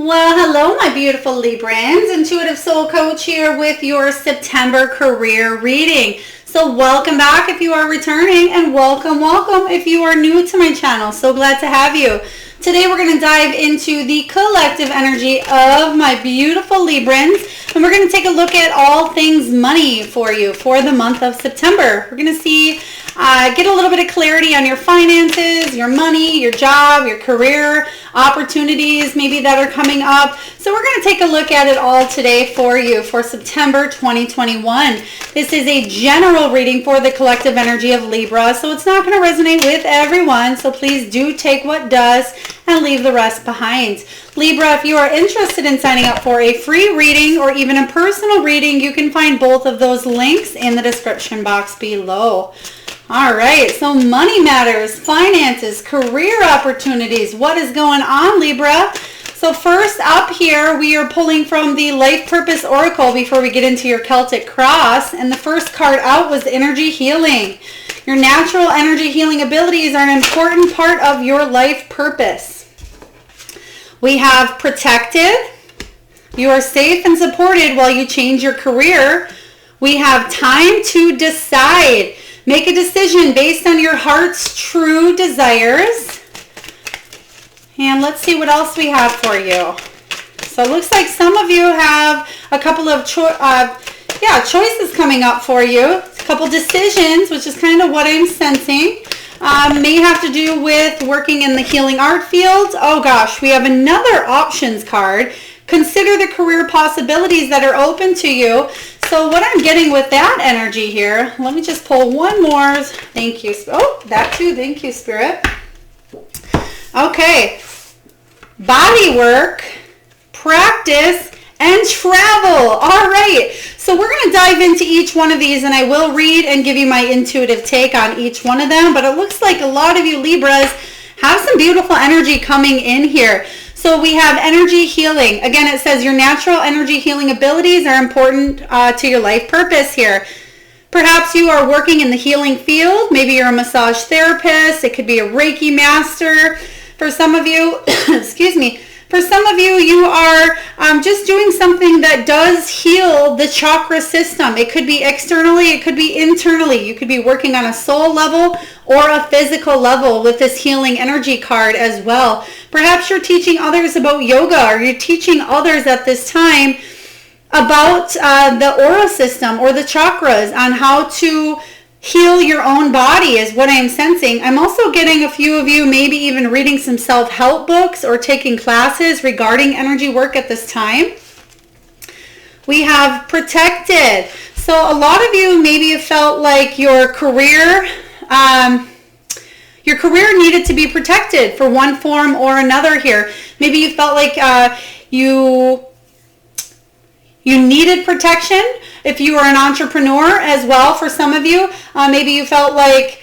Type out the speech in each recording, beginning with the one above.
Well, hello, my beautiful Librans. Intuitive Soul Coach here with your September career reading. So welcome back if you are returning, and welcome if you are new to my channel. So glad to have you. Today we're going to dive into the collective energy of my beautiful Librans, and we're going to take a look at all things money for you for the month of September. We're going to see, get a little bit of clarity on your finances, your money, your job, your career, opportunities maybe that are coming up. So we're going to take a look at it all today for you for September 2021. This is a general reading for the collective energy of Libra, so it's not going to resonate with everyone, so please do take what does and leave the rest behind. Libra, if you are interested in signing up for a free reading or even a personal reading, you can find both of those links in the description box below. All right, so money matters, finances, career opportunities. What is going on, Libra? So first up here, we are pulling from the Life Purpose Oracle before we get into your Celtic Cross. And the first card out was energy healing. Your natural energy healing abilities are an important part of your life purpose. We have protected. You are safe and supported while you change your career. We have time to decide. Make a decision based on your heart's true desires. And let's see what else we have for you. So it looks like some of you have a couple of choices coming up for you. A couple decisions, which is kind of what I'm sensing. May have to do with working in the healing art field. Oh gosh, we have another options card. Consider the career possibilities that are open to you. So what I'm getting with that energy here, let me just pull one more. Thank you. Oh, that too. Thank you, Spirit. Okay. Body work, practice, and travel. All right. So we're going to dive into each one of these, and I will read and give you my intuitive take on each one of them. But it looks like a lot of you Libras have some beautiful energy coming in here. So we have energy healing. Again, it says your natural energy healing abilities are important to your life purpose here. Perhaps you are working in the healing field. Maybe you're a massage therapist. It could be a Reiki master. For some of you, excuse me, for some of you, you are just doing something that does heal the chakra system. It could be externally, it could be internally. You could be working on a soul level or a physical level with this healing energy card as well. Perhaps you're teaching others about yoga, or you're teaching others at this time about the aura system or the chakras, on how to heal your own body is what I'm sensing. I'm also getting a few of you maybe even reading some self-help books or taking classes regarding energy work at this time. We have protected. So a lot of you maybe felt like your career needed to be protected for one form or another here. Maybe you felt like you needed protection. If you are an entrepreneur as well, for some of you, maybe you felt like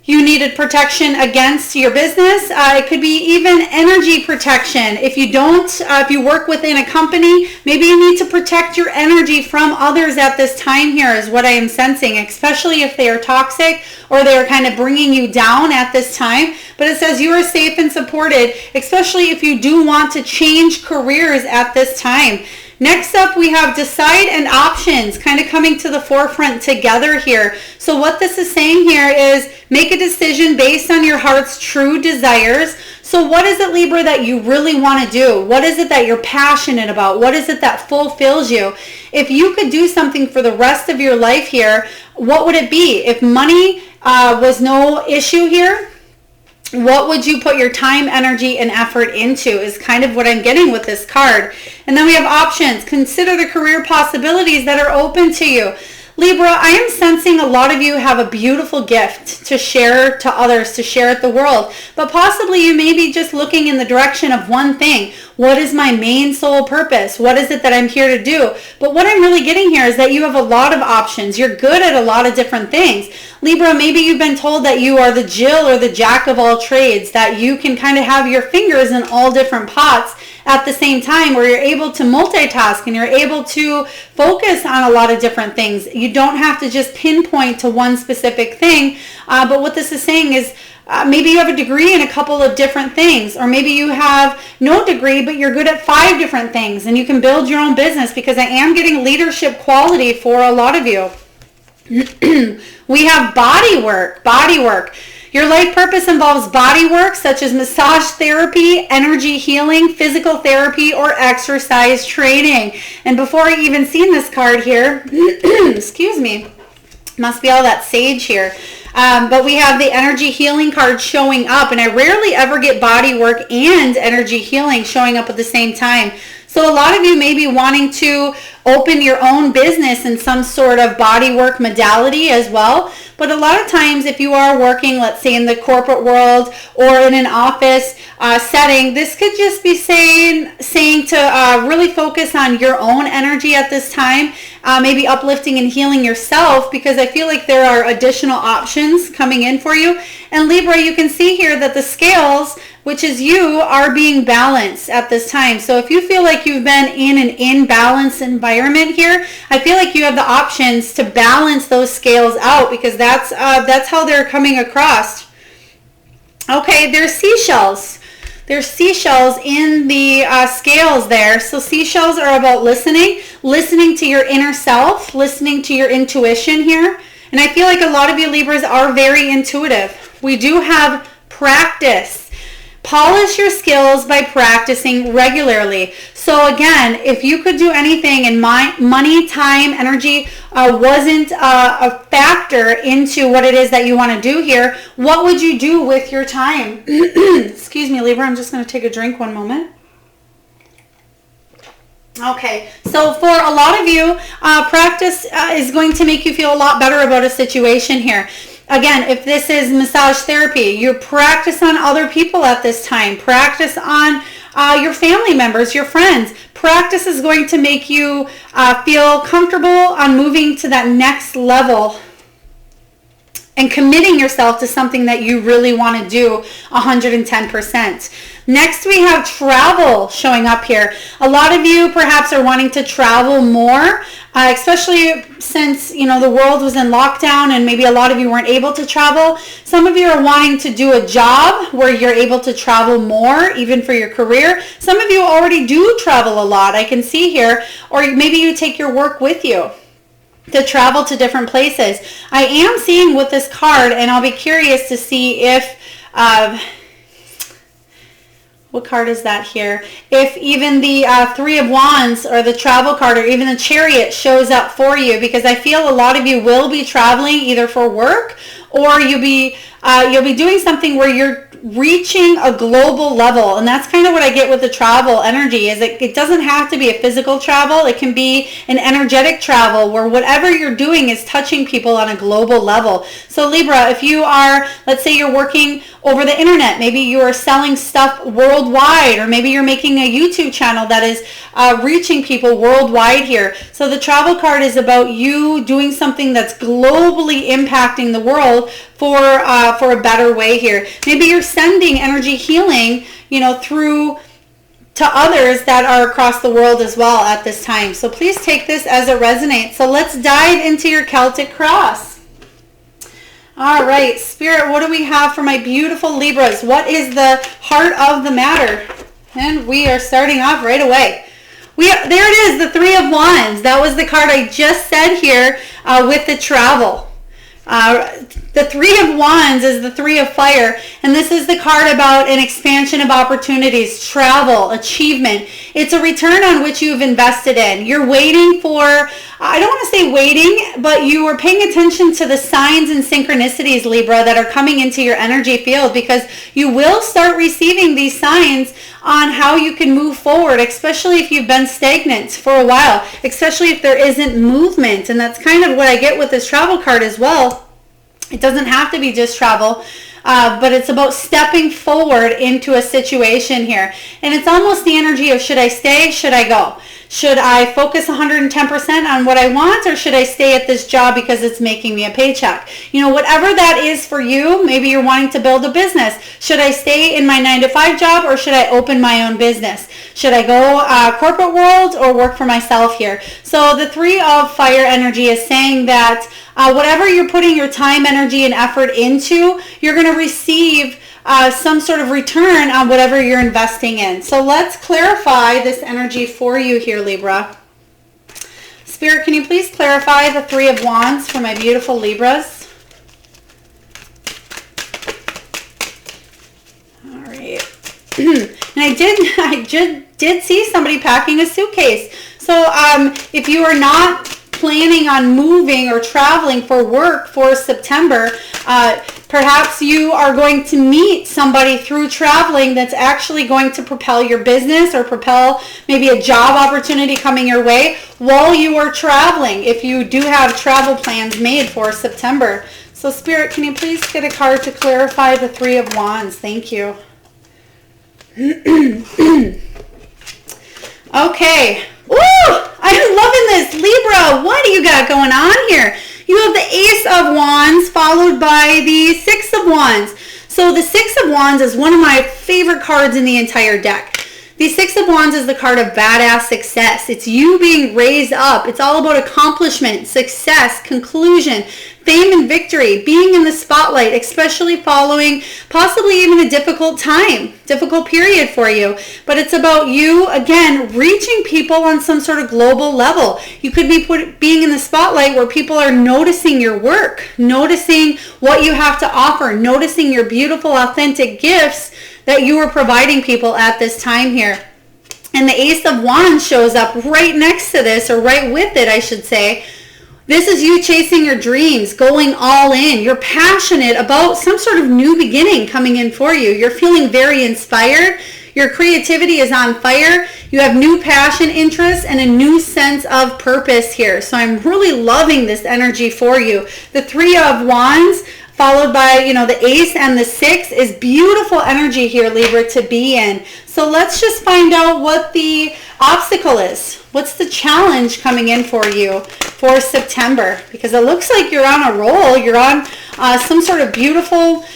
you needed protection against your business. It could be even energy protection. If you work within a company, maybe you need to protect your energy from others at this time here is what I am sensing, especially if they are toxic or they are kind of bringing you down at this time. But it says you are safe and supported, especially if you do want to change careers at this time. Next up, we have decide and options kind of coming to the forefront together here. So what this is saying here is make a decision based on your heart's true desires. So what is it, Libra, that you really want to do? What is it that you're passionate about? What is it that fulfills you? If you could do something for the rest of your life here, what would it be? If money was no issue here, what would you put your time, energy, and effort into is kind of what I'm getting with this card. And then we have options. Consider the career possibilities that are open to you. Libra, I am sensing a lot of you have a beautiful gift to share to others, to share at the world. But possibly you may be just looking in the direction of one thing. What is my main soul purpose? What is it that I'm here to do? But what I'm really getting here is that you have a lot of options. You're good at a lot of different things. Libra, maybe you've been told that you are the Jill or the Jack of all trades, that you can kind of have your fingers in all different pots at the same time, where you're able to multitask and you're able to focus on a lot of different things. You don't have to just pinpoint to one specific thing. But what this is saying is maybe you have a degree in a couple of different things, or maybe you have no degree, but you're good at 5 different things and you can build your own business, because I am getting leadership quality for a lot of you. We have body work. Your life purpose involves body work such as massage therapy, energy healing, physical therapy, or exercise training. And before I even seen this card here, excuse me, must be all that sage here. But we have the energy healing card showing up, and I rarely ever get body work and energy healing showing up at the same time. So a lot of you may be wanting to open your own business in some sort of body work modality as well. But a lot of times if you are working, let's say in the corporate world or in an office setting, this could just be saying to really focus on your own energy at this time, maybe uplifting and healing yourself, because I feel like there are additional options coming in for you. And Libra, you can see here that the scales, which is you, are being balanced at this time. So if you feel like you've been in an imbalanced environment here, I feel like you have the options to balance those scales out, because that's how they're coming across. Okay, there's seashells. There's seashells in the scales there. So seashells are about listening to your inner self, listening to your intuition here. And I feel like a lot of you Libras are very intuitive. We do have practice. Polish your skills by practicing regularly. So again, if you could do anything and money, time, energy wasn't a factor into what it is that you want to do here, what would you do with your time? Excuse me, Libra, I'm just going to take a drink one moment. Okay, so for a lot of you, practice is going to make you feel a lot better about a situation here. Again, if this is massage therapy, you practice on other people at this time. Practice on your family members, your friends. Practice is going to make you feel comfortable on moving to that next level and committing yourself to something that you really want to do 110%. Next, we have travel showing up here. A lot of you perhaps are wanting to travel more, especially since, the world was in lockdown and maybe a lot of you weren't able to travel. Some of you are wanting to do a job where you're able to travel more, even for your career. Some of you already do travel a lot, I can see here, or maybe you take your work with you to travel to different places. I am seeing with this card, and I'll be curious to see if what card is that here? If even the Three of Wands or the travel card or even the Chariot shows up for you, because I feel a lot of you will be traveling either for work or you'll be doing something where you're reaching a global level. And that's kind of what I get with the travel energy, is it doesn't have to be a physical travel. It can be an energetic travel where whatever you're doing is touching people on a global level. So Libra, if you are, let's say you're working over the internet, maybe you are selling stuff worldwide, or maybe you're making a YouTube channel that is reaching people worldwide here. So the travel card is about you doing something that's globally impacting the world for a better way here. Maybe you're sending energy healing, through to others that are across the world as well at this time. So please take this as it resonates. So let's dive into your Celtic cross. All right, Spirit, what do we have for my beautiful Libras? What is the heart of the matter? And we are starting off right away. There it is, the Three of Wands. That was the card I just said here with the travel. The Three of Wands is the Three of Fire, and this is the card about an expansion of opportunities, travel, achievement. It's a return on which you've invested in. You're waiting for, I don't want to say waiting, but you are paying attention to the signs and synchronicities, Libra, that are coming into your energy field, because you will start receiving these signs on how you can move forward, especially if you've been stagnant for a while, especially if there isn't movement. And that's kind of what I get with this travel card as well. It doesn't have to be just travel, but it's about stepping forward into a situation here. And it's almost the energy of, should I stay? Should I go? Should I focus 110% on what I want, or should I stay at this job because it's making me a paycheck? You know, whatever that is for you, maybe you're wanting to build a business. Should I stay in my 9-to-5 job, or should I open my own business? Should I go corporate world or work for myself here? So the 3 of fire energy is saying that whatever you're putting your time, energy, and effort into, you're going to receive some sort of return on whatever you're investing in. So let's clarify this energy for you here, Libra. Spirit, can you please clarify the 3 of Wands for my beautiful Libras? All right. And I did see somebody packing a suitcase. So if you are not planning on moving or traveling for work for September, perhaps you are going to meet somebody through traveling that's actually going to propel your business or propel maybe a job opportunity coming your way while you are traveling, if you do have travel plans made for September. So Spirit, can you please get a card to clarify the 3 of Wands? Thank you. Okay. Ooh, I'm loving this. Libra, what do you got going on here? You have the Ace of Wands followed by the 6 of Wands. So the 6 of Wands is one of my favorite cards in the entire deck. The 6 of Wands is the card of badass success. It's you being raised up. It's all about accomplishment, success, conclusion, fame and victory, being in the spotlight, especially following possibly even a difficult period for you. But it's about you, again, reaching people on some sort of global level. You could be being in the spotlight where people are noticing your work, noticing what you have to offer, noticing your beautiful, authentic gifts that you are providing people at this time here. And the Ace of Wands shows up right next to this, or right with it, I should say. This is you chasing your dreams, going all in. You're passionate about some sort of new beginning coming in for you. You're feeling very inspired. Your creativity is on fire. You have new passion, interests, and a new sense of purpose here. So I'm really loving this energy for you. The 3 of Wands followed by, the Ace and the 6 is beautiful energy here, Libra, to be in. So let's just find out what the obstacle is. What's the challenge coming in for you for September? Because it looks like you're on a roll. You're on some sort of beautiful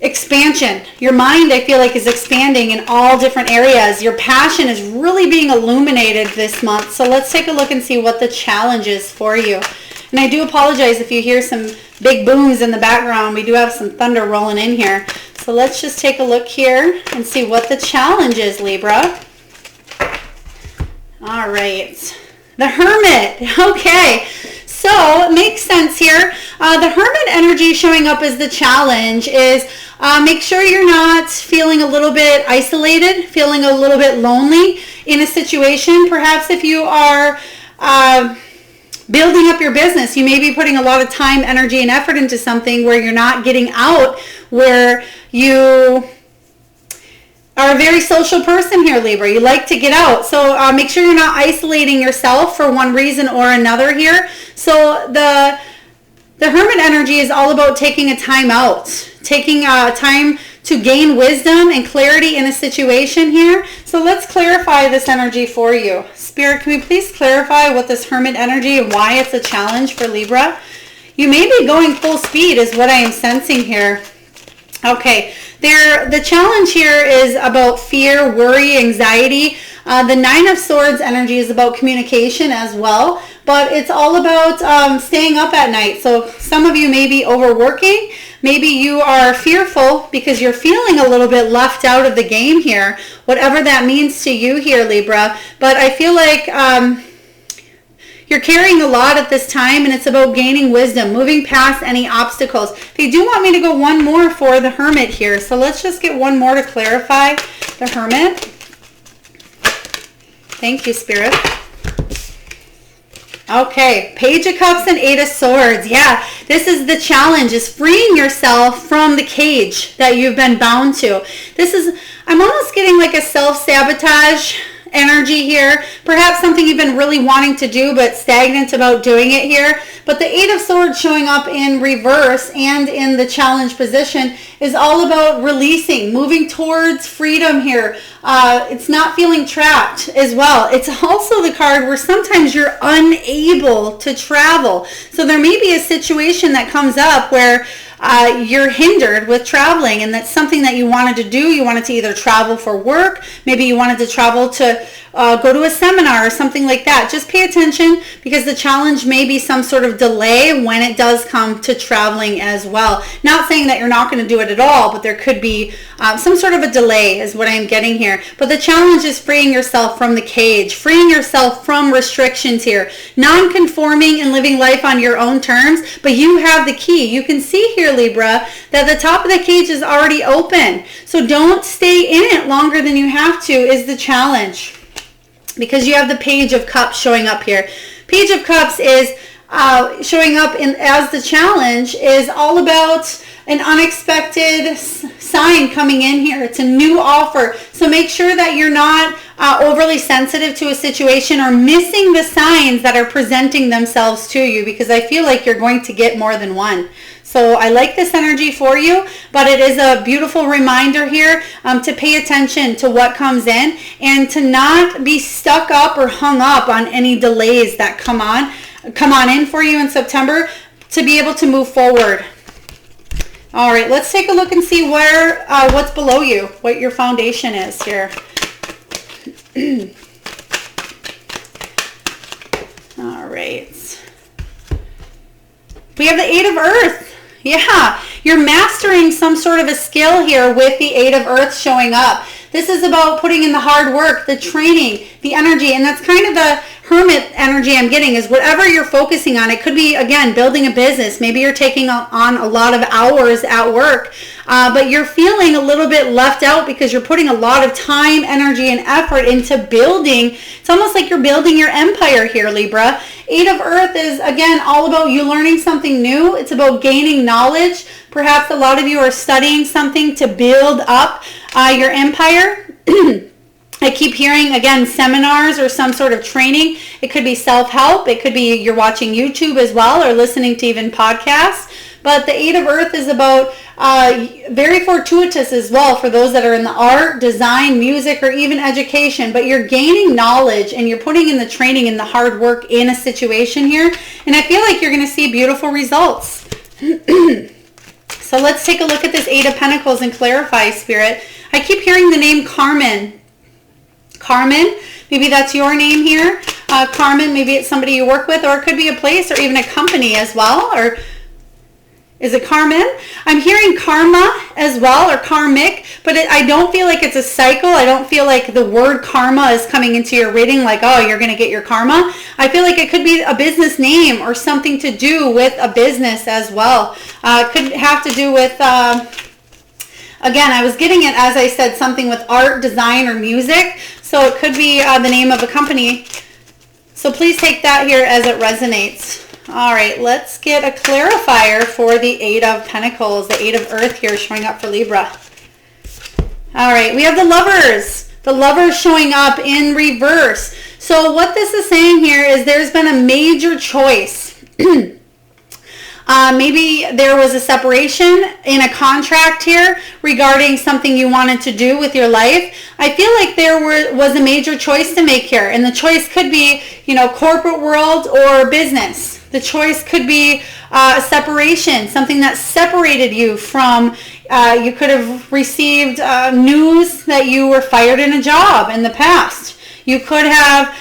expansion. Your mind, I feel like, is expanding in all different areas. Your passion is really being illuminated this month. So let's take a look and see what the challenge is for you. And I do apologize if you hear some big booms in the background. We do have some thunder rolling in here. So let's just take a look here and see what the challenge is, Libra. All right. The Hermit. Okay. So it makes sense here. The Hermit energy showing up as the challenge is make sure you're not feeling a little bit isolated, feeling a little bit lonely in a situation. Perhaps if you are building up your business, you may be putting a lot of time, energy, and effort into something where you're not getting out, where you are a very social person here, Libra. You like to get out. So make sure you're not isolating yourself for one reason or another here. So the Hermit energy is all about taking a time out, taking time to gain wisdom and clarity in a situation here. So let's clarify this energy for you. Spirit, can we please clarify what this Hermit energy and why it's a challenge for Libra? You may be going full speed is what I am sensing here. Okay, the challenge here is about fear, worry, anxiety. The 9 of Swords energy is about communication as well, but it's all about staying up at night. So some of you may be overworking. Maybe you are fearful because you're feeling a little bit left out of the game here, whatever that means to you here, Libra. But I feel like you're carrying a lot at this time, and it's about gaining wisdom, moving past any obstacles. They do want me to go one more for the Hermit here, so let's just get one more to clarify the Hermit. Thank you, Spirit. Okay, Page of Cups and 8 of Swords. Yeah, this is the challenge, is freeing yourself from the cage that you've been bound to. I'm almost getting like a self-sabotage energy here. Perhaps something you've been really wanting to do but stagnant about doing it here. But the Eight of Swords showing up in reverse and in the challenge position is all about releasing, moving towards freedom here. It's not feeling trapped as well. It's also the card where sometimes you're unable to travel. So there may be a situation that comes up where you're hindered with traveling, and that's something that you wanted to do. You wanted to either travel for work, maybe you wanted to travel to go to a seminar or something like that. Just pay attention, because the challenge may be some sort of delay when it does come to traveling as well. Not saying that you're not going to do it at all, but there could be some sort of a delay is what I'm getting here. But the challenge is freeing yourself from the cage, freeing yourself from restrictions here, non-conforming and living life on your own terms, but you have the key. You can see here, Libra, that the top of the cage is already open. So don't stay in it longer than you have to is the challenge, because you have the Page of Cups showing up here. Page of Cups is showing up as the challenge is all about an unexpected sign coming in here. It's a new offer. So make sure that you're not overly sensitive to a situation or missing the signs that are presenting themselves to you, because I feel like you're going to get more than one. So I like this energy for you, but it is a beautiful reminder here to pay attention to what comes in and to not be stuck up or hung up on any delays that come on in for you in September, to be able to move forward. All right, let's take a look and see where what's below you, what your foundation is here. All right. We have the Eight of Earth. Yeah, you're mastering some sort of a skill here with the Eight of Earth showing up. This is about putting in the hard work, the training, the energy, and that's kind of the Hermit energy I'm getting, is whatever you're focusing on. It could be, again, building a business. Maybe you're taking on a lot of hours at work, but you're feeling a little bit left out because you're putting a lot of time, energy, and effort into building. It's almost like you're building your empire here, Libra. Eight of Earth is, again, all about you learning something new. It's about gaining knowledge. Perhaps a lot of you are studying something to build up your empire. I keep hearing, again, seminars or some sort of training. It could be self-help. It could be you're watching YouTube as well, or listening to even podcasts. But the Eight of Earth is about very fortuitous as well for those that are in the art, design, music, or even education. But you're gaining knowledge and you're putting in the training and the hard work in a situation here. And I feel like you're going to see beautiful results. So let's take a look at this Eight of Pentacles and clarify, Spirit. I keep hearing the name Carmen. Carmen, maybe that's your name here. Carmen, maybe it's somebody you work with, or it could be a place or even a company as well. Or is it Carmen? I'm hearing karma as well, or karmic, but I don't feel like it's a cycle. I don't feel like the word karma is coming into your reading like, oh, you're going to get your karma. I feel like it could be a business name or something to do with a business as well. It could have to do with... Again, I was getting it, as I said, something with art, design, or music. So it could be the name of a company. So please take that here as it resonates. All right, let's get a clarifier for the Eight of Pentacles, the Eight of Earth here showing up for Libra. All right, we have the Lovers. The Lovers showing up in reverse. So what this is saying here is there's been a major choice. Maybe there was a separation in a contract here regarding something you wanted to do with your life. I feel like there was a major choice to make here, and the choice could be, corporate world or business. The choice could be a separation, something that separated you from, you could have received news that you were fired in a job in the past. You could have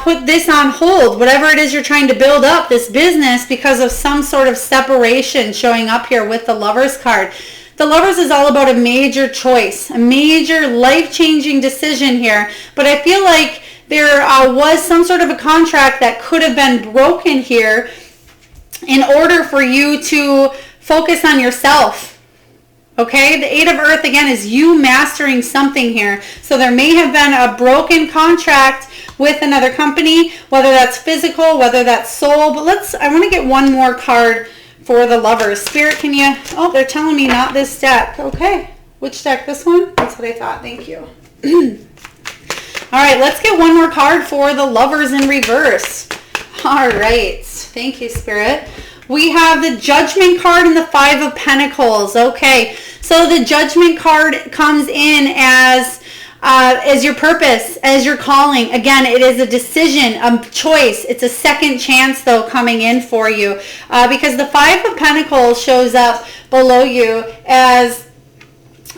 put this on hold, whatever it is you're trying to build up, this business, because of some sort of separation showing up here with the Lovers card. The Lovers is all about a major choice, a major life-changing decision here. But I feel like there was some sort of a contract that could have been broken here in order for you to focus on yourself. Okay, the Eight of Earth, again, is you mastering something here. So there may have been a broken contract with another company, whether that's physical, whether that's soul. But I want to get one more card for the Lovers. Spirit, can you... Oh, they're telling me not this deck. Okay, which deck? This one? That's what I thought. Thank you. All right, let's get one more card for the Lovers in reverse. All right. Thank you, Spirit. We have the Judgment card and the Five of Pentacles. Okay, so the Judgment card comes in as your purpose, as your calling. Again, it is a decision, a choice. It's a second chance, though, coming in for you. Because the Five of Pentacles shows up below you as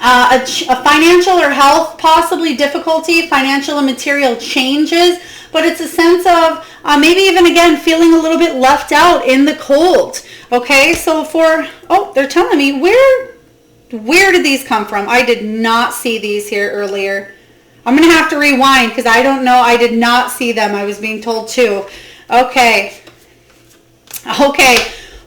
a financial or health, possibly difficulty, financial and material changes. But it's a sense of maybe even, again, feeling a little bit left out in the cold. Okay, so they're telling me, where did these come from? I did not see these here earlier. I'm going to have to rewind because I don't know. I did not see them. I was being told to. Okay.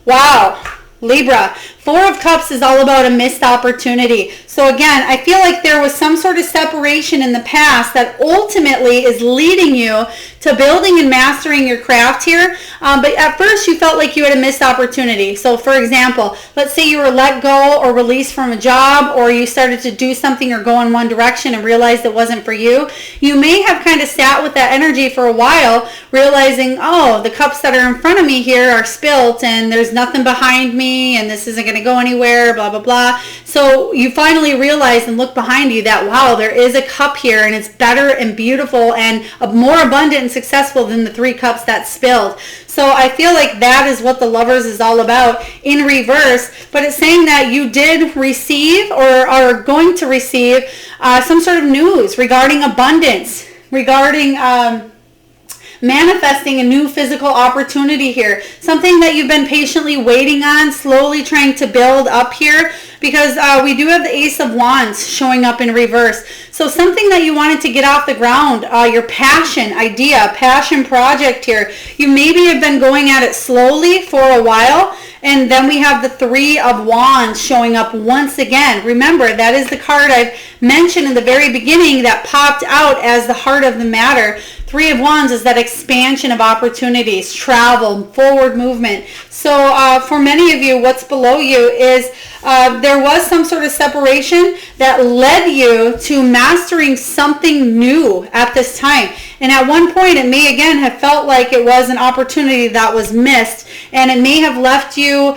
Wow. Libra. Four of Cups is all about a missed opportunity. So again, I feel like there was some sort of separation in the past that ultimately is leading you to building and mastering your craft here. But at first you felt like you had a missed opportunity. So for example, let's say you were let go or released from a job, or you started to do something or go in one direction and realized it wasn't for you. You may have kind of sat with that energy for a while, realizing, oh, the cups that are in front of me here are spilt and there's nothing behind me and this isn't going to go anywhere, blah, blah, blah. So you finally realize and look behind you that, wow, there is a cup here and it's better and beautiful and more abundant and successful than the three cups that spilled. So I feel like that is what the Lovers is all about in reverse. But it's saying that you did receive or are going to receive some sort of news regarding abundance, regarding manifesting a new physical opportunity here. Something that you've been patiently waiting on, slowly trying to build up here, because we do have the Ace of Wands showing up in reverse. So something that you wanted to get off the ground, your passion idea, passion project here. You maybe have been going at it slowly for a while, and then we have the Three of Wands showing up once again. Remember, that is the card I've mentioned in the very beginning that popped out as the heart of the matter. Three of Wands is that expansion of opportunities, travel, forward movement. So for many of you, what's below you is there was some sort of separation that led you to mastering something new at this time. And at one point, it may again have felt like it was an opportunity that was missed, and it may have left you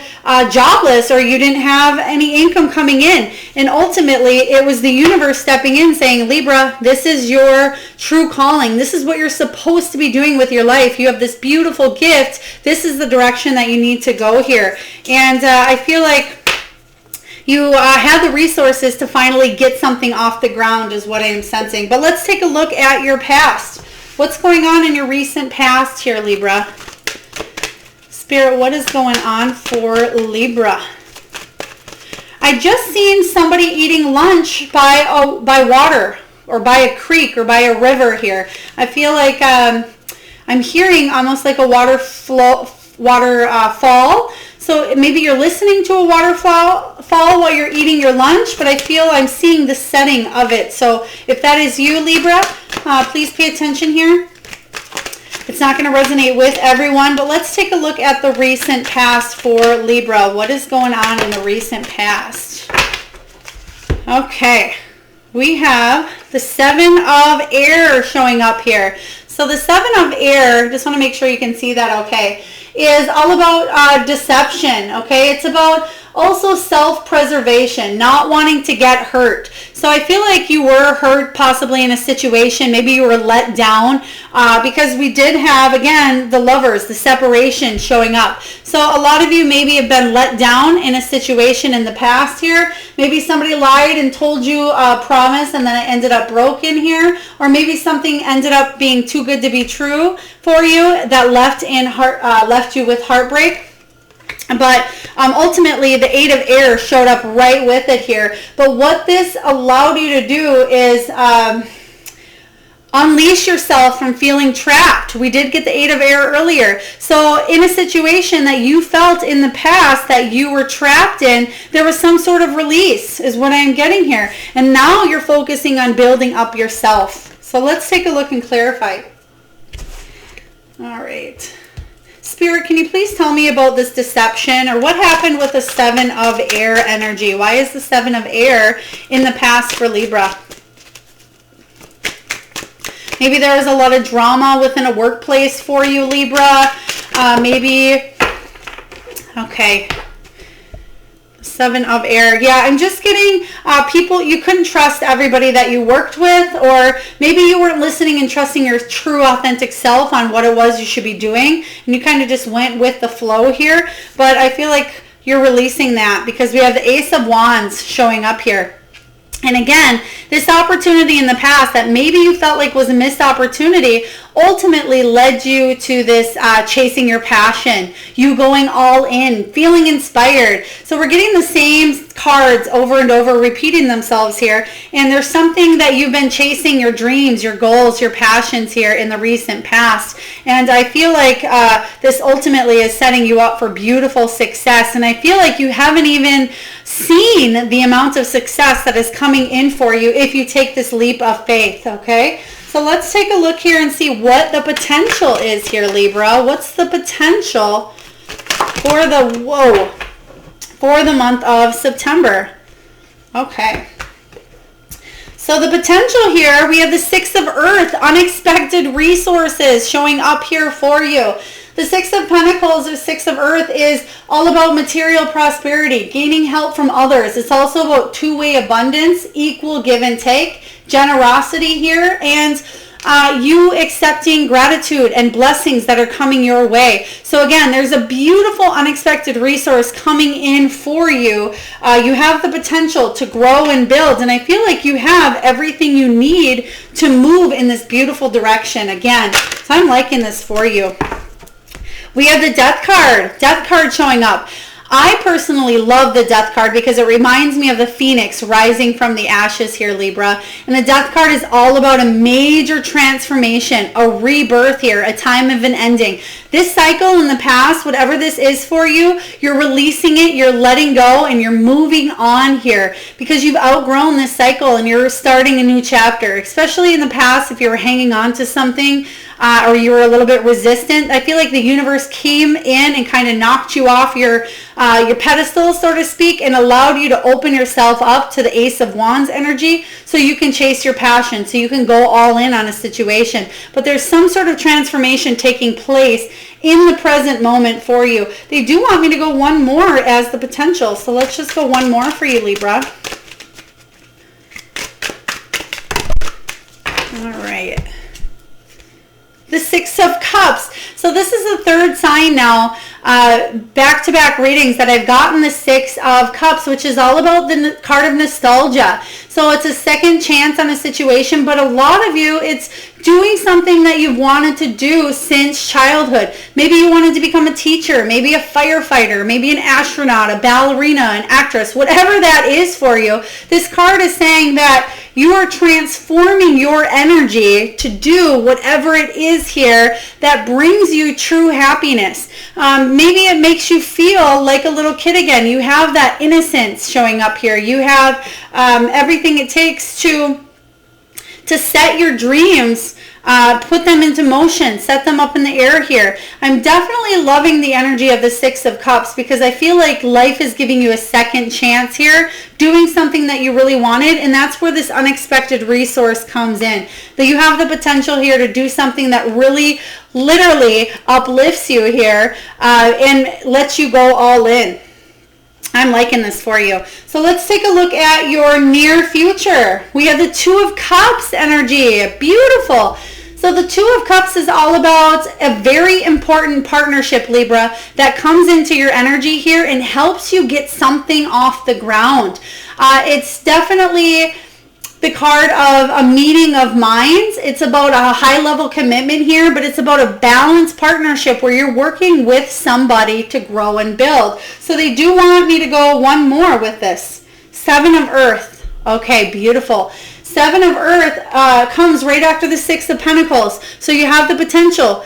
jobless, or you didn't have any income coming in. And ultimately, it was the universe stepping in saying, Libra, this is your true calling. This is what you're supposed to be doing with your life. You have this beautiful gift. This is the direction that you need to go here. And I feel like you had the resources to finally get something off the ground is what I am sensing. But let's take a look at your past. What's going on in your recent past here, Libra? Spirit, what is going on for Libra? I just seen somebody eating lunch by water, or by a creek, or by a river here. I feel like I'm hearing almost like a waterfall. So maybe you're listening to a waterfall while you're eating your lunch, but I feel I'm seeing the setting of it. So if that is you, Libra, please pay attention here. It's not going to resonate with everyone, but let's take a look at the recent past for Libra. What is going on in the recent past? Okay, we have the Seven of Air showing up here. So the Seven of Air, just want to make sure you can see that okay, is all about deception, okay? It's about also self-preservation, not wanting to get hurt. So I feel like you were hurt possibly in a situation. Maybe you were let down because we did have, again, the Lovers, the separation showing up. So a lot of you maybe have been let down in a situation in the past here. Maybe somebody lied and told you a promise and then it ended up broken here. Or maybe something ended up being too good to be true for you that left you with heartbreak. But ultimately, the Eight of Air showed up right with it here. But what this allowed you to do is unleash yourself from feeling trapped. We did get the Eight of Air earlier. So in a situation that you felt in the past that you were trapped in, there was some sort of release is what I'm getting here. And now you're focusing on building up yourself. So let's take a look and clarify. All right. Spirit, can you please tell me about this deception, or what happened with the Seven of Air energy? Why is the Seven of Air in the past for Libra? Maybe there was a lot of drama within a workplace for you, Libra. Maybe, okay. 7 of air. Yeah, I'm just getting people, you couldn't trust everybody that you worked with, or maybe you weren't listening and trusting your true authentic self on what it was you should be doing, and you kind of just went with the flow here. But I feel like you're releasing that because we have the Ace of Wands showing up here. And again, this opportunity in the past that maybe you felt like was a missed opportunity ultimately led you to this chasing your passion, you going all in, feeling inspired. So we're getting the same cards over and over repeating themselves here. And there's something that you've been chasing, your dreams, your goals, your passions here in the recent past. And I feel like this ultimately is setting you up for beautiful success. And I feel like you haven't even seen the amount of success that is coming in for you if you take this leap of faith, okay? So let's take a look here and see what the potential is here, Libra. What's the potential for the month of September? Okay. So the potential here, we have the 6 of Earth, unexpected resources showing up here for you. The 6 of Pentacles or 6 of Earth is all about material prosperity, gaining help from others. It's also about two-way abundance, equal give and take, generosity here, and you accepting gratitude and blessings that are coming your way. So again, there's a beautiful unexpected resource coming in for you. You have the potential to grow and build, and I feel like you have everything you need to move in this beautiful direction again. So I'm liking this for you. We have the Death card showing up. I personally love the Death card because it reminds me of the Phoenix rising from the ashes here, Libra. And the Death card is all about a major transformation, a rebirth here, a time of an ending. This cycle in the past, whatever this is for you, you're releasing it, you're letting go, and you're moving on here because you've outgrown this cycle and you're starting a new chapter. Especially in the past, if you were hanging on to something or you were a little bit resistant, I feel like the universe came in and kind of knocked you off your pedestal, so to speak, and allowed you to open yourself up to the Ace of Wands energy so you can chase your passion, so you can go all in on a situation. But there's some sort of transformation taking place in the present moment for you. They do want me to go one more as the potential, so let's just go one more for you, Libra. All right. The 6 of Cups. So this is the third sign now, back-to-back readings that I've gotten the 6 of Cups, which is all about the card of nostalgia. So it's a second chance on a situation, but a lot of you, it's doing something that you've wanted to do since childhood. Maybe you wanted to become a teacher, maybe a firefighter, maybe an astronaut, a ballerina, an actress, whatever that is for you. This card is saying that you are transforming your energy to do whatever it is here that brings you true happiness. Maybe it makes you feel like a little kid again. You have that innocence showing up here. You have everything it takes to set your dreams, put them into motion, set them up in the air here. I'm definitely loving the energy of the 6 of Cups because I feel like life is giving you a second chance here, doing something that you really wanted, and that's where this unexpected resource comes in. That you have the potential here to do something that really, literally uplifts you here and lets you go all in. I'm liking this for you. So let's take a look at your near future. We have the 2 of Cups energy. Beautiful. So the 2 of Cups is all about a very important partnership, Libra, that comes into your energy here and helps you get something off the ground. It's definitely the card of a meeting of minds. It's about a high level commitment here, but it's about a balanced partnership where you're working with somebody to grow and build. So they do want me to go one more with this. 7 of Earth. Okay, beautiful. 7 of Earth comes right after the 6 of Pentacles. So you have the potential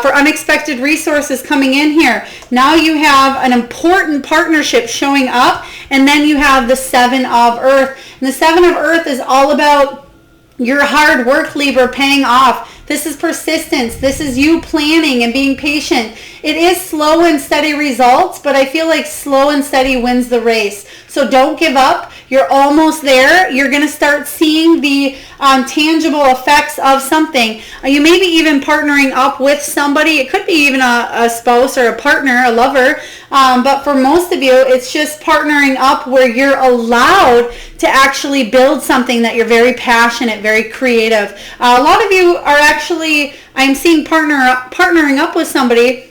for unexpected resources coming in here. Now you have an important partnership showing up, and then you have the 7 of Earth. And the 7 of Earth is all about your hard work, Libra, paying off. This is persistence. This is you planning and being patient. It is slow and steady results, but I feel like slow and steady wins the race. So don't give up. You're almost there. You're going to start seeing the tangible effects of something. You may be even partnering up with somebody. It could be even a spouse or a partner, a lover. But for most of you, it's just partnering up where you're allowed to actually build something that you're very passionate, very creative. A lot of you are actually, I'm seeing partnering up with somebody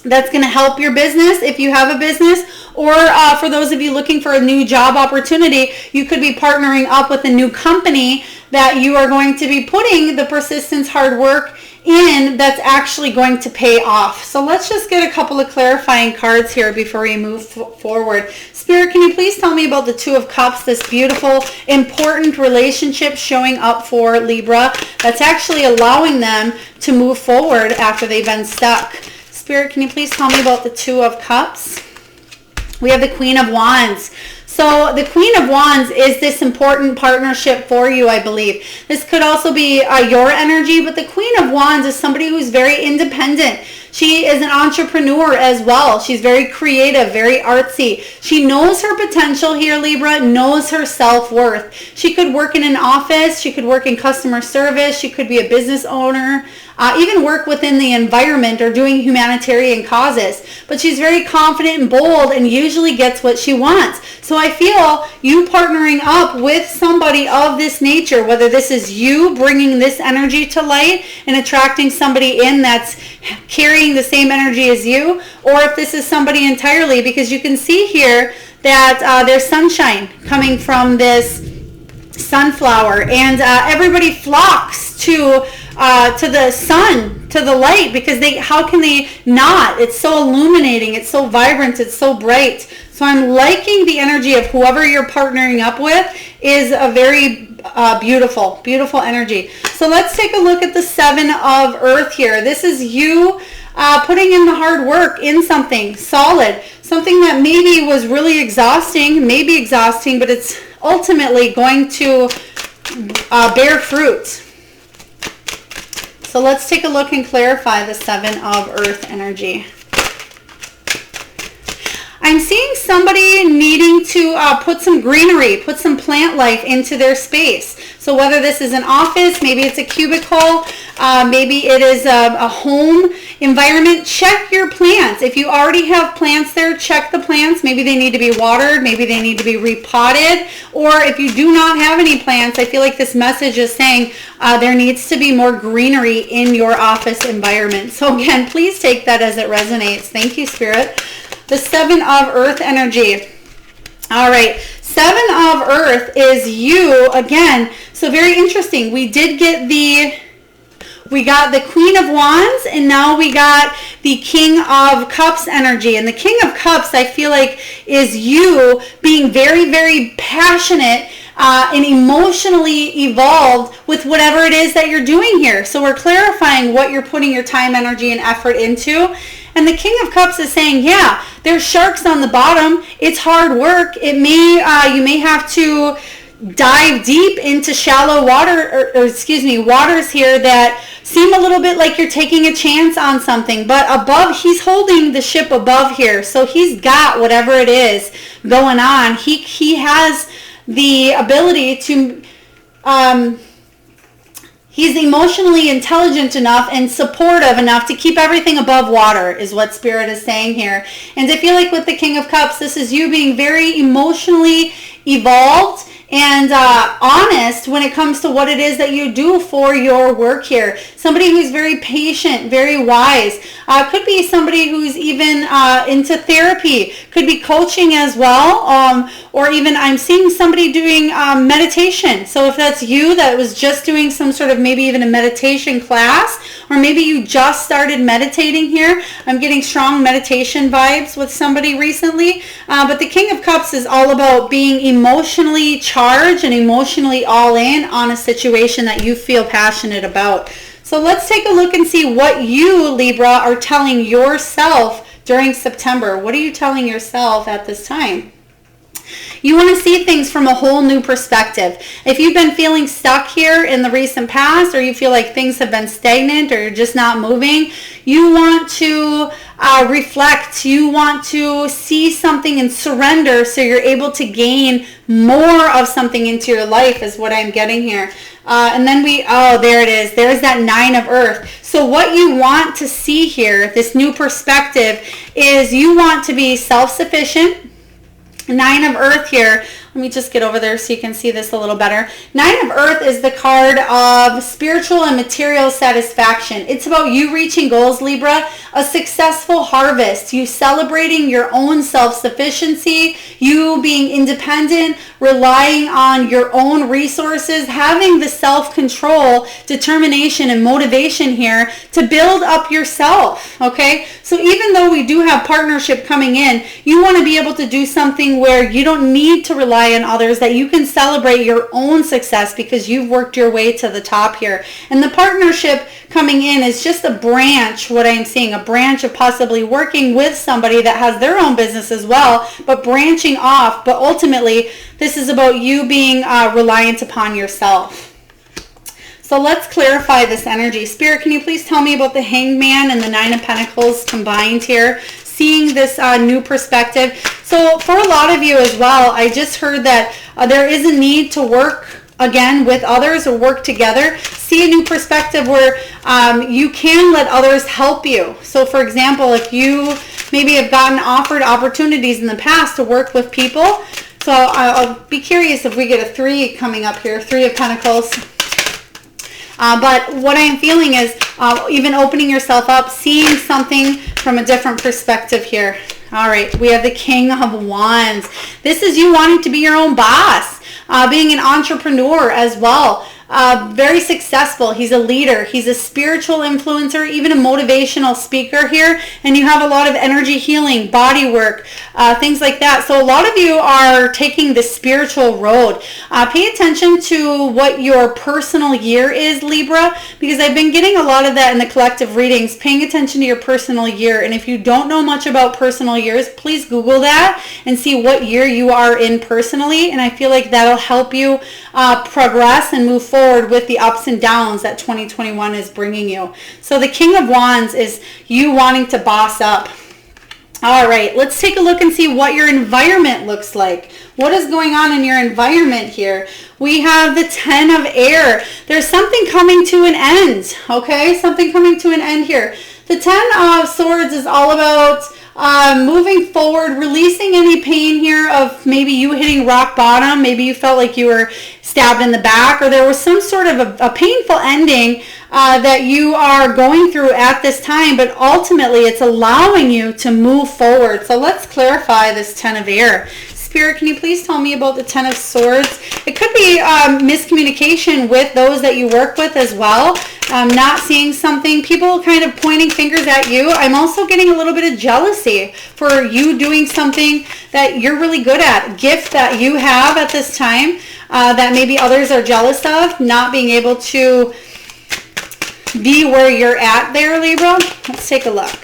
that's going to help your business if you have a business, or for those of you looking for a new job opportunity, you could be partnering up with a new company that you are going to be putting the persistence, hard work in that's actually going to pay off. So let's just get a couple of clarifying cards here before we move forward. Spirit, can you please tell me about the Two of Cups, this beautiful, important relationship showing up for Libra that's actually allowing them to move forward after they've been stuck. Spirit, can you please tell me about the Two of Cups? We have the Queen of Wands. So the Queen of Wands is this important partnership for you, I believe. This could also be your energy, but the Queen of Wands is somebody who's very independent. She is an entrepreneur as well. She's very creative, very artsy. She knows her potential here, Libra, knows her self-worth. She could work in an office. She could work in customer service. She could be a business owner. Even work within the environment or doing humanitarian causes. But she's very confident and bold and usually gets what she wants. So I feel you partnering up with somebody of this nature, whether this is you bringing this energy to light and attracting somebody in that's carrying the same energy as you, or if this is somebody entirely, because you can see here that there's sunshine coming from this sunflower, and everybody flocks to the sun, to the light, because how can they not? It's so illuminating, it's so vibrant, it's so bright. So I'm liking the energy of whoever you're partnering up with is a very beautiful, beautiful energy. So let's take a look at the Seven of Earth here. This is you putting in the hard work in something solid, something that maybe was really exhausting, but it's ultimately going to bear fruit. So let's take a look and clarify the Seven of Earth energy. I'm seeing somebody needing to put some greenery, put some plant life into their space. So whether this is an office, maybe it's a cubicle, maybe it is a home environment, check your plants. If you already have plants there, check the plants. Maybe they need to be watered, maybe they need to be repotted. Or if you do not have any plants, I feel like this message is saying there needs to be more greenery in your office environment. So again, please take that as it resonates. Thank you, Spirit. The Seven of Earth energy. All right, Seven of Earth is you again. So very interesting. We got the Queen of Wands, and now we got the King of Cups energy. And the King of Cups, I feel like, is you being very, very passionate and emotionally evolved with whatever it is that you're doing here. So we're clarifying what you're putting your time, energy, and effort into. And the King of Cups is saying, yeah, there's sharks on the bottom. It's hard work. You may have to dive deep into shallow waters here that seem a little bit like you're taking a chance on something. But above, he's holding the ship above here. So he's got whatever it is going on. He has the ability to... He's emotionally intelligent enough and supportive enough to keep everything above water, is what Spirit is saying here. And I feel like with the King of Cups, this is you being very emotionally evolved and honest when it comes to what it is that you do for your work here. Somebody who's very patient, very wise. Could be somebody who's even into therapy. Could be coaching as well. Or even I'm seeing somebody doing meditation. So if that's you that was just doing some sort of maybe even a meditation class, or maybe you just started meditating here. I'm getting strong meditation vibes with somebody recently. But the King of Cups is all about being emotionally charged and emotionally all in on a situation that you feel passionate about. So let's take a look and see what you, Libra, are telling yourself during September. What are you telling yourself at this time? You want to see things from a whole new perspective. If you've been feeling stuck here in the recent past, or you feel like things have been stagnant or you're just not moving, you want to reflect. You want to see something and surrender so you're able to gain more of something into your life is what I'm getting here. And then there it is. There's that 9 of Earth. So what you want to see here, this new perspective, is you want to be self-sufficient. 9 of Earth here. Let me just get over there so you can see this a little better. 9 of Earth is the card of spiritual and material satisfaction. It's about you reaching goals, Libra, a successful harvest, you celebrating your own self-sufficiency, you being independent, relying on your own resources, having the self-control, determination, and motivation here to build up yourself, okay? So even though we do have partnership coming in, you want to be able to do something where you don't need to rely on others, that you can celebrate your own success because you've worked your way to the top here. And the partnership coming in is just a branch, what I'm seeing, a branch of possibly working with somebody that has their own business as well, but branching off. But ultimately, this is about you being reliant upon yourself. So let's clarify this energy. Spirit, can you please tell me about the Hanged Man and the 9 of Pentacles combined here? Seeing this new perspective. So for a lot of you as well, I just heard that there is a need to work again with others or work together. See a new perspective where you can let others help you. So for example, if you maybe have gotten offered opportunities in the past to work with people. So I'll be curious if we get a 3 coming up here, 3 of Pentacles. But what I'm feeling is even opening yourself up, seeing something from a different perspective here. All right, we have the King of Wands. This is you wanting to be your own boss, being an entrepreneur as well. Very successful. He's a leader. He's a spiritual influencer, even a motivational speaker here. And you have a lot of energy healing, body work, things like that. So a lot of you are taking the spiritual road. Pay attention to what your personal year is, Libra, because I've been getting a lot of that in the collective readings, paying attention to your personal year. And if you don't know much about personal years, please Google that and see what year you are in personally. And I feel like that'll help you progress and move forward with the ups and downs that 2021 is bringing you. So the King of Wands is you wanting to boss up. All right, let's take a look and see what your environment looks like. What is going on in your environment here? We have the 10 of Air. There's something coming to an end, okay? Something coming to an end here. The 10 of Swords is all about moving forward, releasing any pain here of maybe you hitting rock bottom. Maybe you felt like you were stabbed in the back, or there was some sort of a painful ending that you are going through at this time, but ultimately it's allowing you to move forward. So let's clarify this 10 of Air. Spirit, can you please tell me about the 10 of Swords? It could be miscommunication with those that you work with as well. Not seeing something, people kind of pointing fingers at you. I'm also getting a little bit of jealousy for you doing something that you're really good at, a gift that you have at this time that maybe others are jealous of, not being able to be where you're at there, Libra. Let's take a look.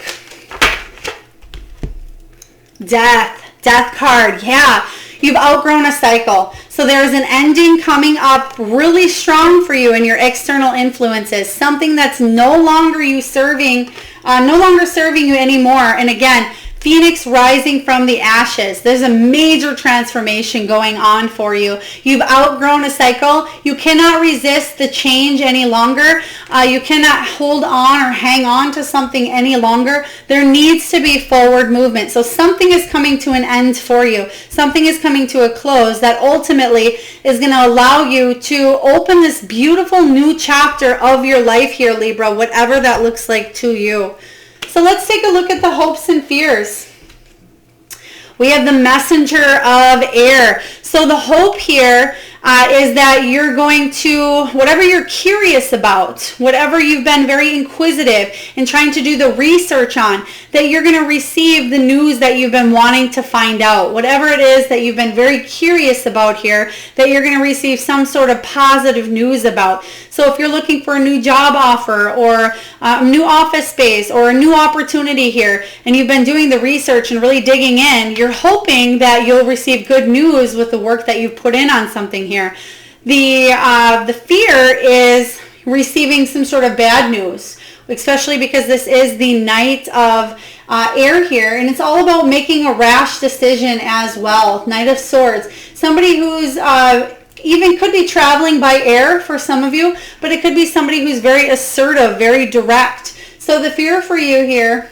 Death card, yeah. You've outgrown a cycle. So there's an ending coming up really strong for you in your external influences. Something that's no longer serving you anymore. And again, Phoenix rising from the ashes. There's a major transformation going on for you. You've outgrown a cycle. You cannot resist the change any longer. You cannot hold on or hang on to something any longer. There needs to be forward movement. So something is coming to an end for you. Something is coming to a close that ultimately is going to allow you to open this beautiful new chapter of your life here, Libra, whatever that looks like to you. So let's take a look at the hopes and fears. We have the Messenger of Air. So the hope here is that you're going to, whatever you're curious about, whatever you've been very inquisitive and trying to do the research on, that you're going to receive the news that you've been wanting to find out. Whatever it is that you've been very curious about here, that you're going to receive some sort of positive news about. So if you're looking for a new job offer or a new office space or a new opportunity here, and you've been doing the research and really digging in, you're hoping that you'll receive good news with the work that you've put in on something here. The fear is receiving some sort of bad news, especially because this is the Knight of Air here, and it's all about making a rash decision as well. Knight of Swords. Somebody who's even could be traveling by air for some of you, but it could be somebody who's very assertive, very direct. So the fear for you here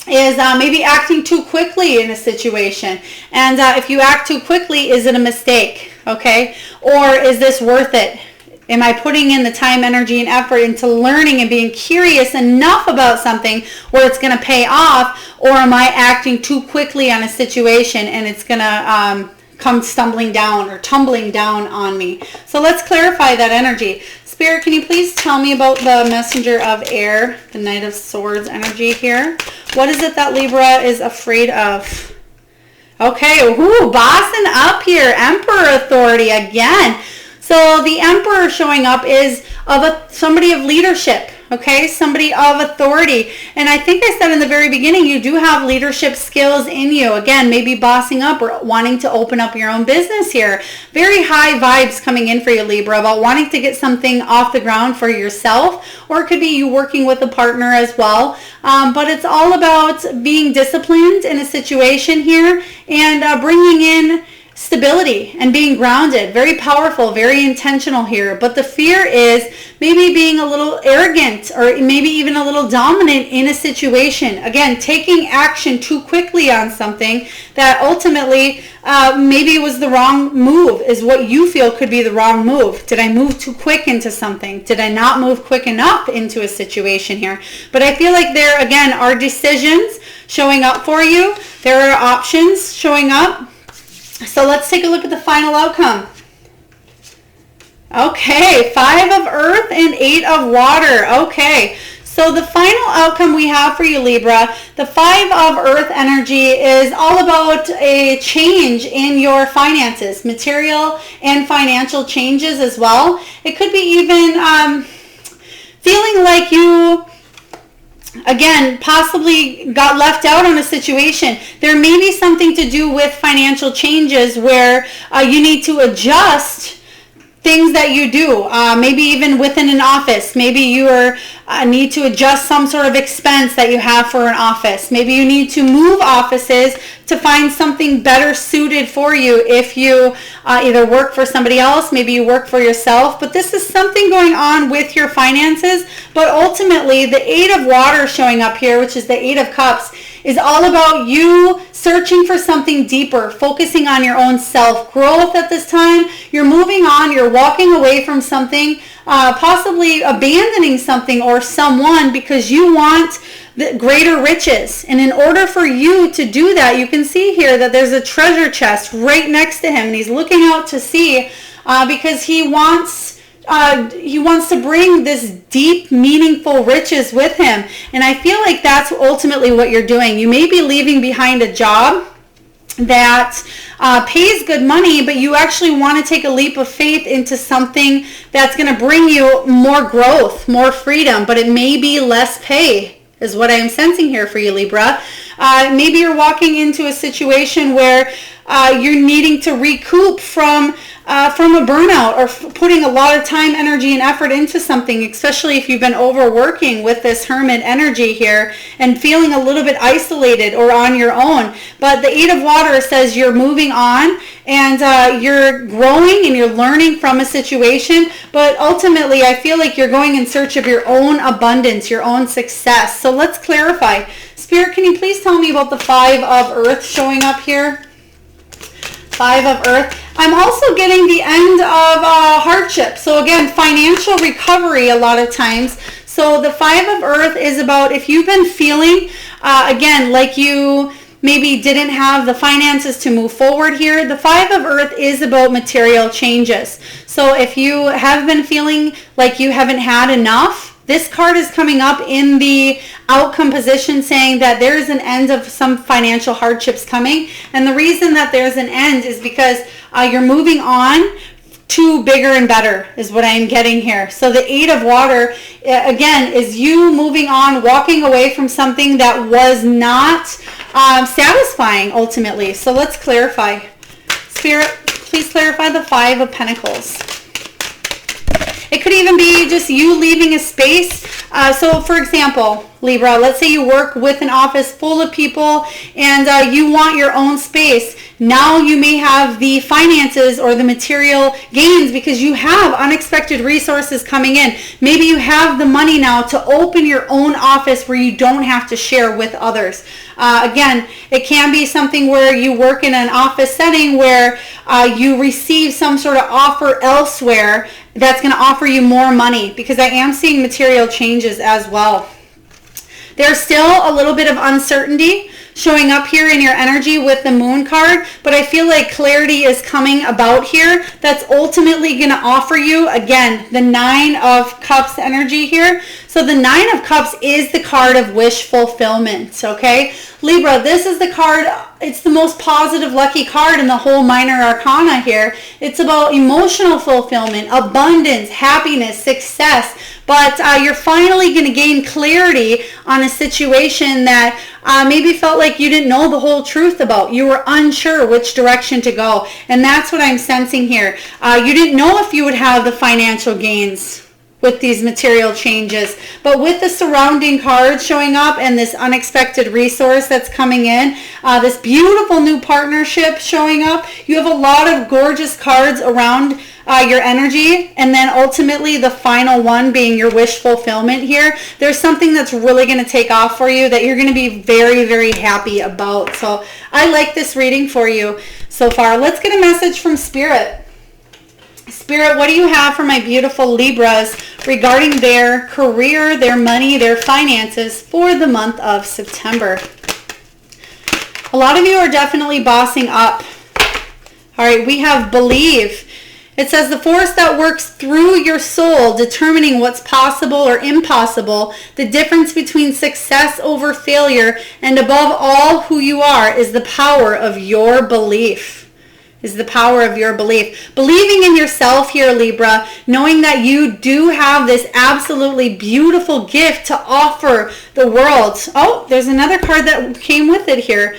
is maybe acting too quickly in a situation. And if you act too quickly, is it a mistake? Okay? Or is this worth it? Am I putting in the time, energy, and effort into learning and being curious enough about something where it's going to pay off? Or am I acting too quickly on a situation and it's going to come stumbling down or tumbling down on me? So let's clarify that energy. Spirit, can you please tell me about the Messenger of Air, the Knight of Swords energy here? What is it that Libra is afraid of? Okay, ooh, bossing up here. Emperor authority again. So the Emperor showing up is of somebody of leadership, okay? Somebody of authority. And I think I said in the very beginning, you do have leadership skills in you. Again, maybe bossing up or wanting to open up your own business here. Very high vibes coming in for you, Libra, about wanting to get something off the ground for yourself, or it could be you working with a partner as well. But it's all about being disciplined in a situation here and bringing in stability and being grounded. Very powerful, very intentional here. But the fear is maybe being a little arrogant or maybe even a little dominant in a situation. Again, taking action too quickly on something that ultimately maybe was the wrong move, is what you feel could be the wrong move. Did I move too quick into something? Did I not move quick enough into a situation here? But I feel like there, again, are decisions showing up for you. There are options showing up. So let's take a look at the final outcome. Okay, 5 of Earth and 8 of Water. Okay, so the final outcome we have for you, Libra, the 5 of Earth energy is all about a change in your finances, material and financial changes as well. It could be even feeling like you, again, possibly got left out on a situation. There may be something to do with financial changes where you need to adjust things that you do, maybe even within an office. Maybe you need to adjust some sort of expense that you have for an office. Maybe you need to move offices to find something better suited for you if you either work for somebody else, maybe you work for yourself. But this is something going on with your finances. But ultimately, the 8 of Water showing up here, which is the 8 of Cups, is all about you searching for something deeper, focusing on your own self-growth at this time. You're moving on, you're walking away from something, possibly abandoning something or someone because you want the greater riches. And in order for you to do that, you can see here that there's a treasure chest right next to him, and he's looking out to sea because he wants to bring this deep, meaningful riches with him. And I feel like that's ultimately what you're doing. You may be leaving behind a job that pays good money, but you actually want to take a leap of faith into something that's going to bring you more growth, more freedom, but it may be less pay, is what I'm sensing here for you, Libra. Maybe you're walking into a situation where you're needing to recoup from a burnout or putting a lot of time, energy, and effort into something, especially if you've been overworking with this Hermit energy here and feeling a little bit isolated or on your own. But the 8 of Water says you're moving on and you're growing and you're learning from a situation. But ultimately, I feel like you're going in search of your own abundance, your own success. So let's clarify. Spirit, can you please tell me about the 5 of Earth showing up here? 5 of Earth. I'm also getting the end of hardship. So again, financial recovery a lot of times. So the 5 of Earth is about if you've been feeling, again, like you maybe didn't have the finances to move forward here. The Five of Earth is about material changes. So if you have been feeling like you haven't had enough, this card is coming up in the outcome position saying that there is an end of some financial hardships coming. And the reason that there's an end is because you're moving on to bigger and better is what I'm getting here. So the Eight of Water, again, is you moving on, walking away from something that was not satisfying ultimately. So let's clarify. Spirit, please clarify the Five of Pentacles. It could even be just you leaving a space. So for example, Libra, let's say you work with an office full of people and you want your own space. Now you may have the finances or the material gains because you have unexpected resources coming in. Maybe you have the money now to open your own office where you don't have to share with others. Again, it can be something where you work in an office setting where you receive some sort of offer elsewhere that's going to offer you more money, because I am seeing material changes as well. There's still a little bit of uncertainty showing up here in your energy with the Moon card, but I feel like clarity is coming about here that's ultimately going to offer you, again, the Nine of Cups energy here. So the Nine of Cups is the card of wish fulfillment, okay? Libra, this is the card, it's the most positive lucky card in the whole minor arcana here. It's about emotional fulfillment, abundance, happiness, success, but you're finally going to gain clarity on a situation that maybe felt like you didn't know the whole truth about. You were unsure which direction to go, and that's what I'm sensing here. You didn't know if you would have the financial gains with these material changes, but with the surrounding cards showing up and this unexpected resource that's coming in, this beautiful new partnership showing up, you have a lot of gorgeous cards around your energy, and then ultimately the final one being your wish fulfillment here. There's something that's really going to take off for you that you're going to be very, very happy about. So I like this reading for you so far. Let's get a message from Spirit. Spirit, what do you have for my beautiful Libras regarding their career, their money, their finances for the month of September? A lot of you are definitely bossing up. All right, we have believe. It says the force that works through your soul, determining what's possible or impossible, the difference between success over failure, and above all who you are is the power of your belief. Is the power of your belief. Believing in yourself here, Libra, knowing that you do have this absolutely beautiful gift to offer the world. Oh, there's another card that came with it here.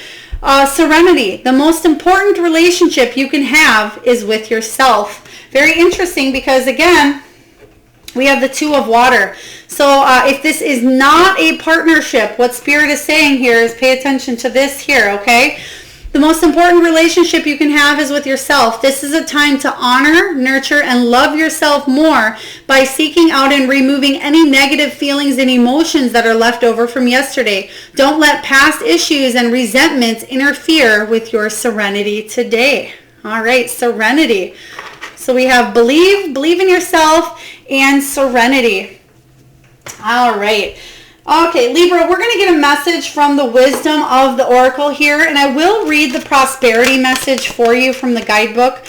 Serenity. The most important relationship you can have is with yourself. Very interesting because, again, we have the Two of Water. So if this is not a partnership, what Spirit is saying here is pay attention to this here, okay? The most important relationship you can have is with yourself. This is a time to honor, nurture, and love yourself more by seeking out and removing any negative feelings and emotions that are left over from yesterday. Don't let past issues and resentments interfere with your serenity today. All right, serenity. So we have believe in yourself, and serenity. All right. Okay, Libra, we're going to get a message from the wisdom of the oracle here, and I will read the prosperity message for you from the guidebook.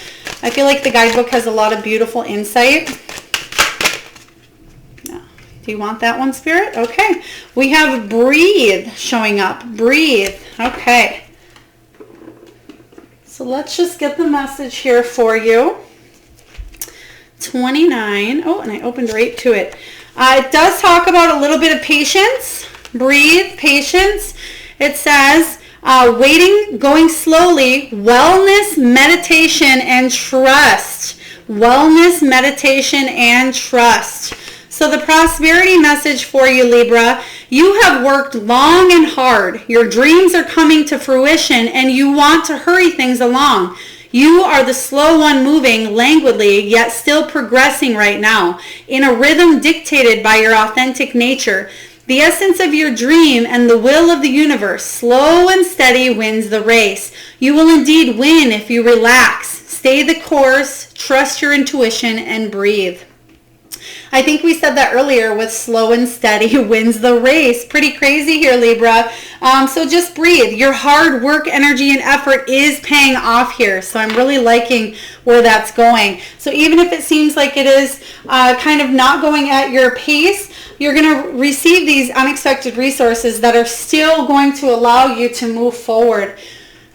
I feel like the guidebook has a lot of beautiful insight. Do you want that one, Spirit? Okay. We have breathe showing up. Breathe. Okay. So let's just get the message here for you. 29. Oh, and I opened right to it. It does talk about a little bit of patience. Breathe, patience. It says waiting, going slowly, wellness, meditation, and trust. Wellness, meditation, and trust. So the prosperity message for you, Libra, you have worked long and hard. Your dreams are coming to fruition, and you want to hurry things along. You are the slow one moving languidly, yet still progressing right now, in a rhythm dictated by your authentic nature. The essence of your dream and the will of the universe, slow and steady, wins the race. You will indeed win if you relax, stay the course, trust your intuition, and breathe. I think we said that earlier with slow and steady wins the race. Pretty crazy here, Libra. So just breathe. Your hard work, energy, and effort is paying off here. So I'm really liking where that's going. So even if it seems like it is kind of not going at your pace, you're going to receive these unexpected resources that are still going to allow you to move forward.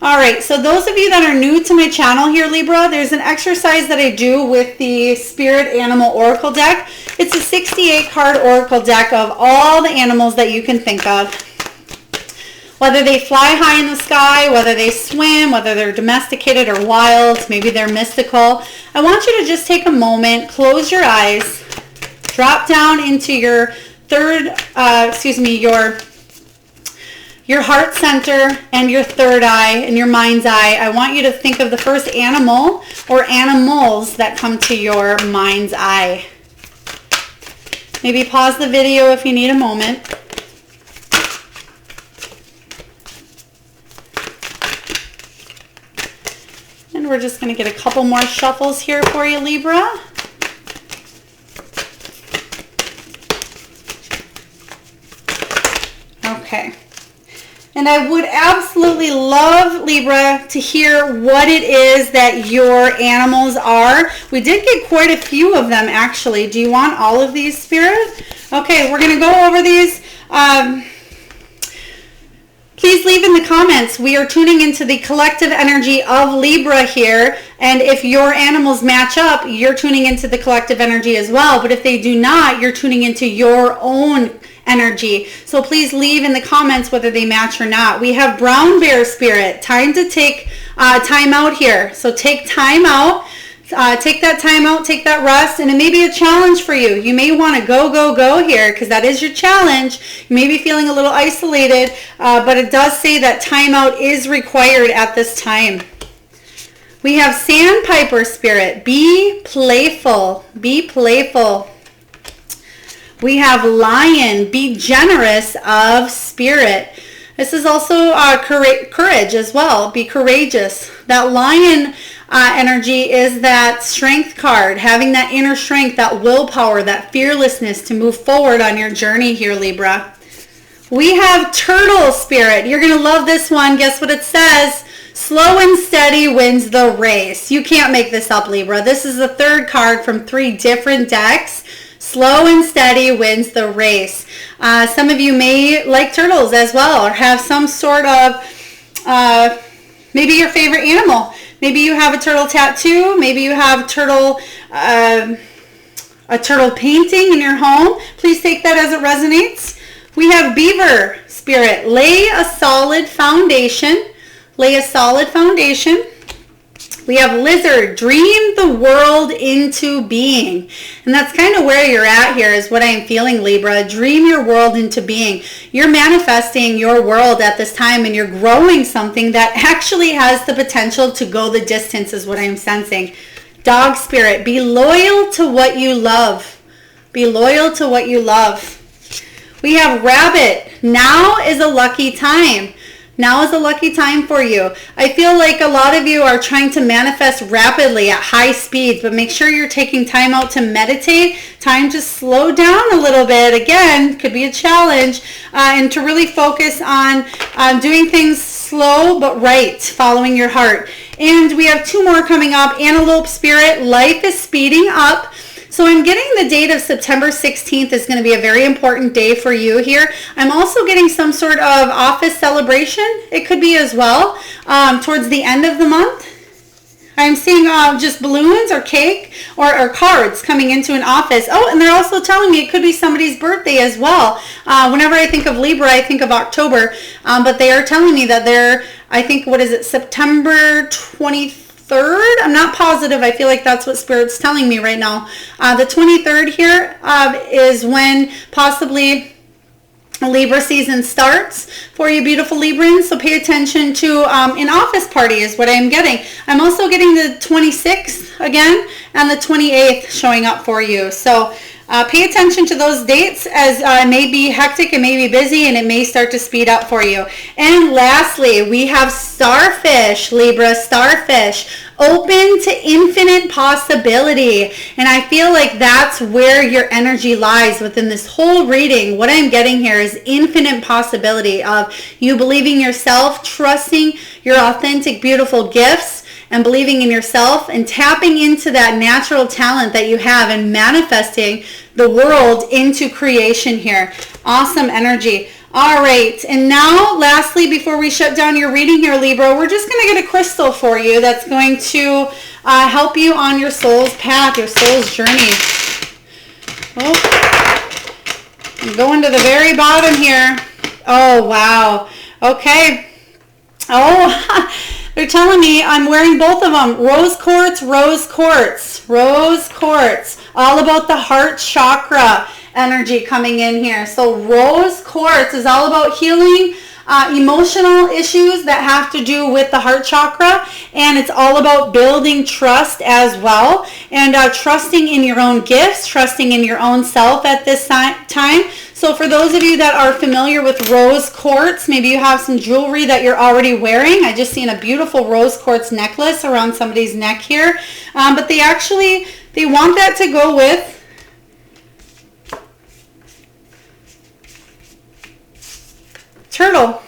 All right, so those of you that are new to my channel here, Libra, there's an exercise that I do with the Spirit Animal Oracle deck. It's a 68 card Oracle deck of all the animals that you can think of. Whether they fly high in the sky, whether they swim, whether they're domesticated or wild, maybe they're mystical. I want you to just take a moment, close your eyes, drop down into your your heart center and your third eye and your mind's eye. I want you to think of the first animal or animals that come to your mind's eye. Maybe pause the video if you need a moment. And we're just going to get a couple more shuffles here for you, Libra. Okay. And I would absolutely love, Libra, to hear what it is that your animals are. We did get quite a few of them, actually. Do you want all of these, Spirit? Okay, we're going to go over these. Please leave in the comments. We are tuning into the collective energy of Libra here. And if your animals match up, you're tuning into the collective energy as well. But if they do not, you're tuning into your own energy. So please leave in the comments whether they match or not. We have brown bear, Spirit. Time to take time out here. So take time out. Take that time out. Take that rest. And it may be a challenge for you. You may want to go here because that is your challenge. You may be feeling a little isolated, but it does say that time out is required at this time. We have sandpiper, Spirit. Be playful. Be playful. We have lion, be generous of spirit. This is also courage as well, be courageous. That lion energy is that strength card, having that inner strength, that willpower, that fearlessness to move forward on your journey here, Libra. We have turtle, Spirit. You're going to love this one. Guess what it says? Slow and steady wins the race. You can't make this up, Libra. This is the third card from 3 different decks. Slow and steady wins the race. Some of you may like turtles as well, or have some sort of, maybe your favorite animal. Maybe you have a turtle tattoo. Maybe you have a turtle painting in your home. Please take that as it resonates. We have beaver, Spirit. Lay a solid foundation. Lay a solid foundation. We have lizard, dream the world into being. And that's kind of where you're at here is what I'm feeling, Libra. Dream your world into being. You're manifesting your world at this time and you're growing something that actually has the potential to go the distance is what I'm sensing. Dog, Spirit, be loyal to what you love. Be loyal to what you love. We have rabbit. Now is a lucky time. Now is a lucky time for you. I feel like a lot of you are trying to manifest rapidly at high speeds, but make sure you're taking time out to meditate, time to slow down a little bit. Again, could be a challenge, and to really focus on doing things slow but right, following your heart. And we have 2 more coming up. Antelope, Spirit, life is speeding up. So I'm getting the date of September 16th is going to be a very important day for you here. I'm also getting some sort of office celebration. It could be as well towards the end of the month. I'm seeing just balloons or cake or cards coming into an office. Oh, and they're also telling me it could be somebody's birthday as well. Whenever I think of Libra, I think of October. But they are telling me that they're, I think, what is it, September 23rd? I'm not positive. I feel like that's what Spirit's telling me right now. The 23rd here is when possibly Libra season starts for you beautiful Librans. So pay attention to an office party is what I'm getting. I'm also getting the 26th again and the 28th showing up for you. So Pay attention to those dates, as it may be hectic, it may be busy, and it may start to speed up for you. And lastly, we have starfish, Libra, starfish, open to infinite possibility. And I feel like that's where your energy lies within this whole reading. What I'm getting here is infinite possibility of you believing yourself, trusting your authentic, beautiful gifts, and believing in yourself and tapping into that natural talent that you have and manifesting the world into creation here. Awesome energy. All right, and now lastly, before we shut down your reading here, Libra, we're just going to get a crystal for you that's going to help you on your soul's path, your soul's journey. Oh, I'm going to the very bottom here. Oh, wow. Okay. Oh, they're telling me I'm wearing both of them. Rose quartz, rose quartz, rose quartz. All about the heart chakra energy coming in here. So rose quartz is all about healing emotional issues that have to do with the heart chakra, and it's all about building trust as well, and trusting in your own gifts, trusting in your own self at this time. So for those of you that are familiar with rose quartz, maybe you have some jewelry that you're already wearing. I just seen a beautiful rose quartz necklace around somebody's neck here, but they want that to go with turtle.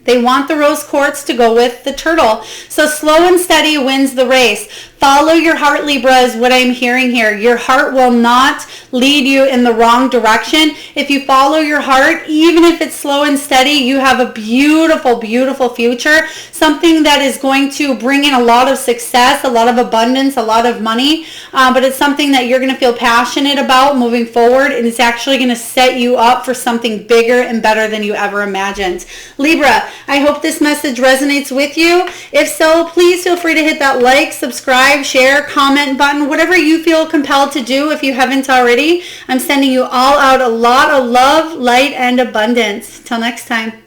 They want the rose quartz to go with the turtle. So slow and steady wins the race. Follow your heart, Libra, is what I'm hearing here. Your heart will not lead you in the wrong direction. If you follow your heart, even if it's slow and steady, you have a beautiful, beautiful future. Something that is going to bring in a lot of success, a lot of abundance, a lot of money. But it's something that you're going to feel passionate about moving forward. And it's actually going to set you up for something bigger and better than you ever imagined. Libra, I hope this message resonates with you. If so, please feel free to hit that like, subscribe, share, comment button, whatever you feel compelled to do if you haven't already. I'm sending you all out a lot of love, light, and abundance. Till next time.